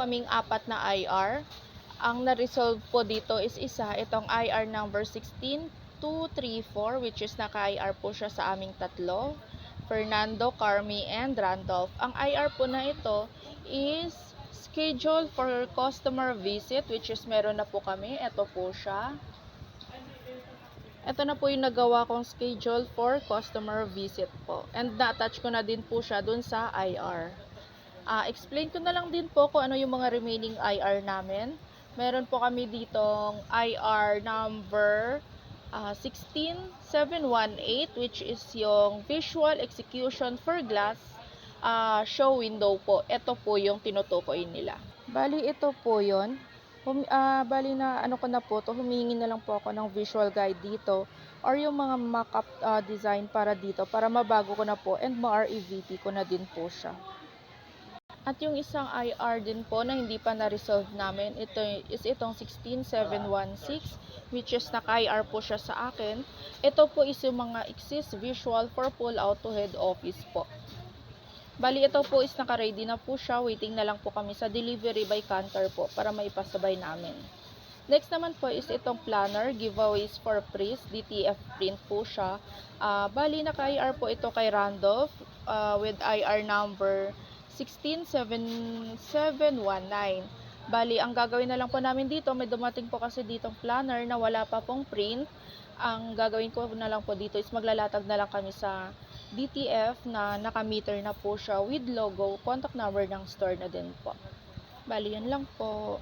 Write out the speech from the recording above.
kaming apat na IR. Ang na-resolve po dito is isa, itong IR number 16234, which is naka-IR po siya sa aming tatlo, Fernando, Carmi, and Randolph. Ang IR po na ito is schedule for customer visit, which is meron na po kami. Ito po siya. Ito na po yung nagawa kong schedule for customer visit po. And na-attach ko na din po siya dun sa IR. Explain ko na lang din po kung ano yung mga remaining IR namin. Meron po kami ditong IR number 16718, which is yung visual execution for glass show window po. Ito po yung tinutukoy nila. Bali, ito po yun. Bali na ano ko na po to, humingi na lang po ako ng visual guide dito or yung mga mock-up design para dito para mabago ko na po and ma-REVT ko na din po siya. At yung isang IR din po na hindi pa na-resolve namin, ito is itong 16716, which is naka-IR po siya sa akin. Ito po is yung mga exist visual for pull out to head office po. Bali, ito po is naka-ready na po siya. Waiting na lang po kami sa delivery by counter po para maipasabay namin. Next naman po is itong planner, giveaways for prize, DTF print po siya. Bali, naka-IR po ito kay Randolph with IR number 16719. Bali, ang gagawin na lang po namin dito, may dumating po kasi ditong planner na wala pa pong print. Ang gagawin ko na lang po dito is maglalatag na lang kami sa DTF na naka-meter na po siya with logo, contact number ng store na din po. Bali, yan lang po.